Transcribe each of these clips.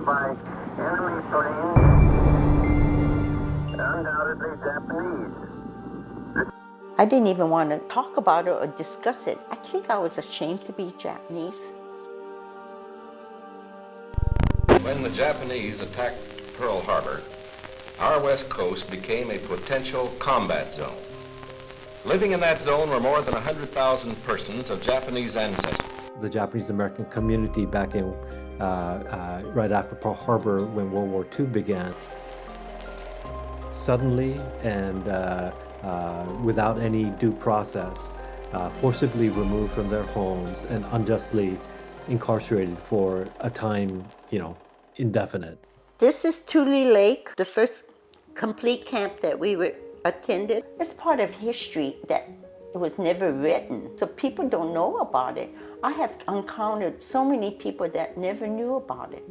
bombing by enemy planes, undoubtedly Japanese. I didn't even want to talk about it or discuss it. I think I was ashamed to be Japanese. When the Japanese attacked Pearl Harbor, our west coast became a potential combat zone. Living in that zone were more than 100,000 persons of Japanese ancestry. The Japanese American community back in right after Pearl Harbor, when World War II began, suddenly and without any due process, forcibly removed from their homes and unjustly incarcerated for a time, indefinite. This is Tule Lake, the first complete camp that we attended. It's part of history that was never written, so people don't know about it. I have encountered so many people that never knew about it.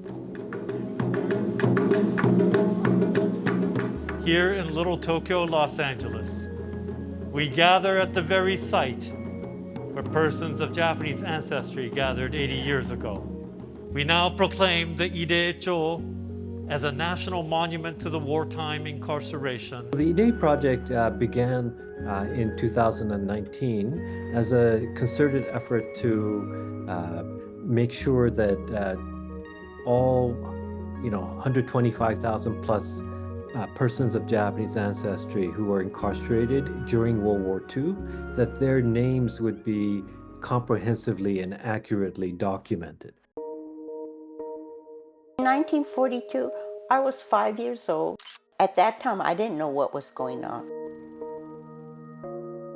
Here in Little Tokyo, Los Angeles, we gather at the very site where persons of Japanese ancestry gathered 80 years ago. We now proclaim the Irei as a national monument to the wartime incarceration. The Irei project began in 2019 as a concerted effort to make sure that all 125,000 plus persons of Japanese ancestry who were incarcerated during World War II, that their names would be comprehensively and accurately documented. In 1942, I was 5 years old. At that time, I didn't know what was going on.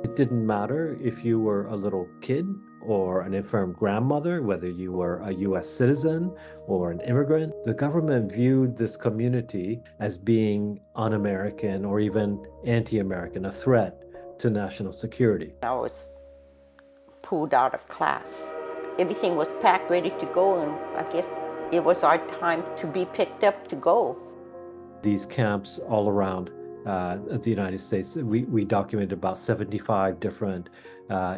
It didn't matter if you were a little kid or an infirm grandmother, whether you were a US citizen or an immigrant. The government viewed this community as being un-American or even anti-American, a threat to national security. I was pulled out of class. Everything was packed, ready to go, and I guess it was our time to be picked up to go. These camps all around the United States, we documented about 75 different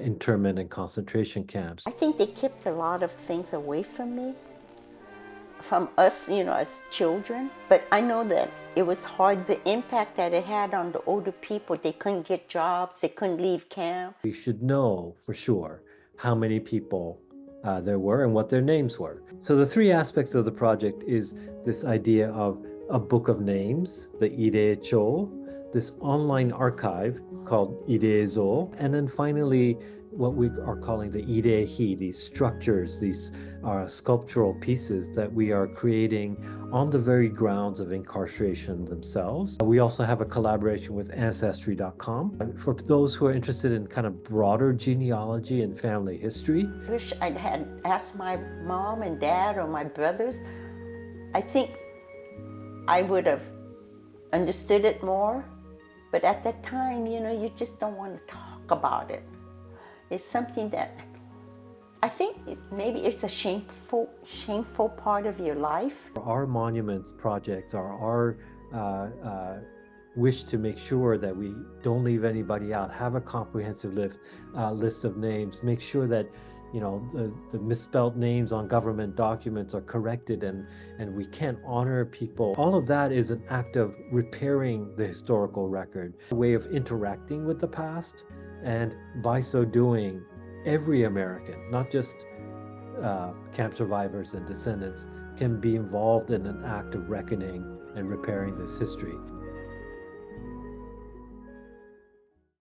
internment and concentration camps. I think they kept a lot of things away from me, from us, as children. But I know that it was hard, the impact that it had on the older people. They couldn't get jobs, they couldn't leave camp. We should know for sure how many people there were and what their names were. So the three aspects of the project is this idea of a book of names, the Irei, this online archive called Irei-zo, and then finally what we are calling the Irei-hi, these structures, these sculptural pieces that we are creating on the very grounds of incarceration themselves. We also have a collaboration with Ancestry.com. For those who are interested in kind of broader genealogy and family history. I wish I had asked my mom and dad or my brothers. I think I would have understood it more, but at that time, you just don't want to talk about it. It's something that I think maybe it's a shameful part of your life. Our monuments projects are our wish to make sure that we don't leave anybody out, have a comprehensive list of names, make sure that the misspelled names on government documents are corrected and we can't honor people. All of that is an act of repairing the historical record, a way of interacting with the past, and by so doing, every American, not just camp survivors and descendants, can be involved in an act of reckoning and repairing this history.